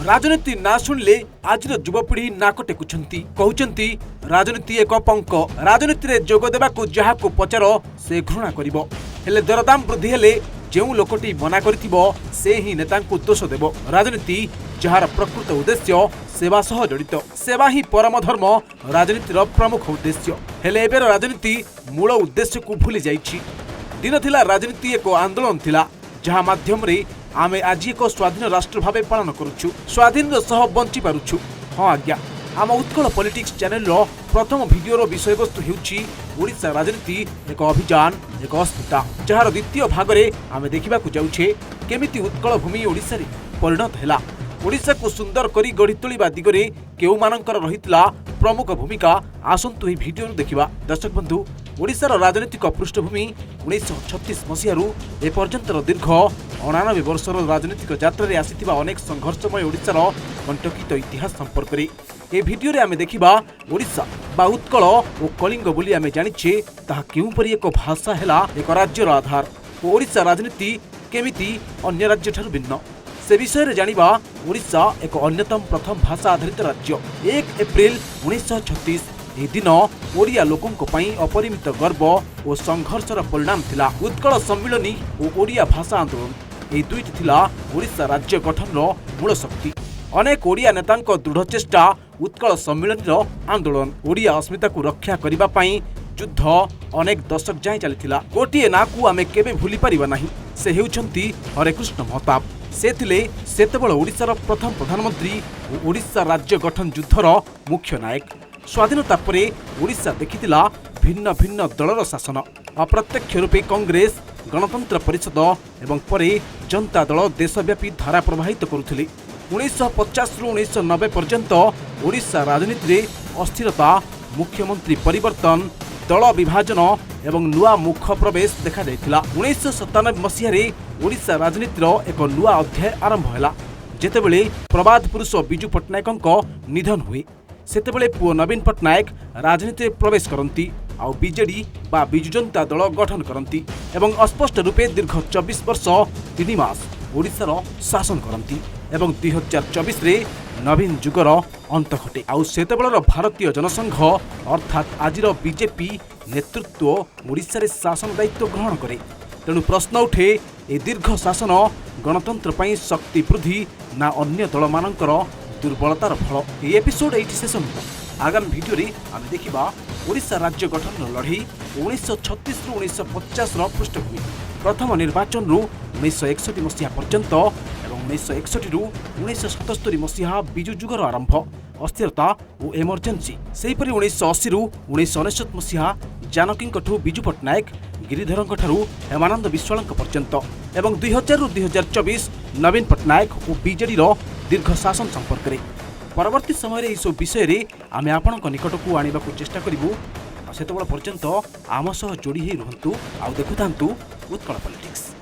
राजनीति ना शुणिले आज युवपीढ़ी नाक टेकुछंती कहउछंती राजनीति एक पंक राजनीति रे जोग देबाकू जहाकू पचार से घृणा करिवो हेले दरदाम वृद्धि हेले जेउ लोकटी मना करिथिबो से ही नेतांकू दोष देबो राजनीति जहार प्रकृत उद्देश्य सेवा सह जड़ित सेवा ही परम धर्म राजनीतिर प्रमुख उद्देश्य हेले एबेर राजनीति मूल उद्देश्य को भूली जाइछि दिन थिला राजनीति एक आंदोलन थिला जहाँ माध्यम रे आमे आज एक स्वाधीन राष्ट्र भावे पालन करुछु स्वाधीन सह बंची पारुछु। हाँ आज्ञा आम उत्कल पॉलिटिक्स चैनल रो प्रथम वीडियो विषय वस्तु हेउछि ओडिशा राजनीति एक अभियान एक अस्मिता जहार द्वितीय भाग रे आमे देखिबा को जाउछे केमिति उत्कल भूमि ओडिशा रे परिणत हैला ओडिशा को सुंदर करी गढ़ी तोलिबा दिगरे केउ मानकर रहितला प्रमुख भूमिका आसंतु ही वीडियो देखिबा। दर्शक बंधु ओडिशार राजनीतिक पृष्ठभूमि 1936 मसीहारू ए पर्यंत दीर्घ 89 वर्षर राजनीतिक यात्रा रे आसीथिबा अनेक संघर्षमय ओडिशार कंटकित इतिहास संपर्क रे ए वीडियो रे आमे देखिबा ओडिशा बा उत्कल ओ कलिंग बोली आमे जानिछे ताहा केउ परि एक भाषा हेला एक राज्यर आधार ओडिशा राजनीति केमिति अन्य राज्य ठारू भिन्न से विषय रे जानिबा। ओडिशा एक अन्यतम प्रथम भाषा आधारित राज्य 1 एप्रिल 1936 ए दिन ओडिया लोकंको पई अपरिमित गर्व और संघर्षर परिणाम थिला उत्कल सम्मिलनी और ओडिया भाषा आंदोलन ए दुईटी थिला ओडिशा राज्य गठन मूल शक्ति अनेक ओडिया नेतांको दृढ़ चेष्टा उत्कल सम्मिलनी आंदोलन ओडिया अस्मिता को रक्षा करिबा पई युद्ध अनेक दशक जाए चलीथिला गोटिए ना को आमे केबे भूली परिबा नाही से हेउछंती हरेकृष्णमहाताब से थिले सेतेबेल ओडिशार प्रथम प्रधानमंत्री और ओडिशा राज्य गठन युद्धर मुख्य नायक स्वाधीनता परे ओडिशा देखिथिला भिन्न भिन्न दलर शासन अप्रत्यक्ष रूपे कांग्रेस गणतंत्र परिषद एवं परे जनता दल देशव्यापी धारा प्रवाहित करुथिले 1950 रु 1990 पर्यंत ओडिशा राजनीति रे अस्थिरता मुख्यमंत्री परिवर्तन दल विभाजन एवं नुआ मुख प्रवेश देखा जाइथिला 1997 मसीह ओडिशा राजनीतिर एक नुआ अध्याय आरंभ हैला जेतेबेले प्रबाद पुरुष bijupatnaikଙ୍କ निधन हुए सेतेबेले पुओ नवीनपट्टनायक राजनीति प्रवेश करती आउ बीजेडी बा बिजु जनता दल गठन करती एवं अस्पष्ट रूपे दीर्घ 24 वर्ष 3 मास ओडिशार शासन करती एवं 2024 रे नवीन जुगर अंत घटे आउ सेतेबेलर भारतीय जनसंघ अर्थात आजिर बीजेपी नेतृत्व ओडिशा रे शासन दायित्व ग्रहण करे तेणु प्रश्न उठे ए दीर्घ शासन गणतंत्र पई शक्ति वृद्धि ना अन्य दल मानकर दुर्बलतार फल ए एपिसोड एठी शेष होता आगामी वीडियो रे आमे देखिबा ओडिशा राज्य गठन लड़ई 1936 रु 1950 पृष्ठभूमि प्रथम निर्वाचन रु 1961 मसीहा पर्यंत एवं 1961 रु 1977 मसीहा बिजु जुगर आरंभ अस्थिरता और एमरजेंसी सेहीपरि 1980 रु 1999 मसीहा जानकीठू bijupatnaik गिरिधरଙ୍କ ठारू हेमानंद विश्वालଙ୍କ पर्यंत एवं 2000 रु 2024 नवीन पट्टनायक और बीजेडी दीर्घ शासन संपर्क रे परवर्ती समय यह सब विषय रे आमे आपणक निकटकू आनिबा को चेष्टा करिवु सेतबेल पर्यंत आम सह जोड़ी ही रुहंतु आ देखुथांतु उत्कल पॉलिटिक्स।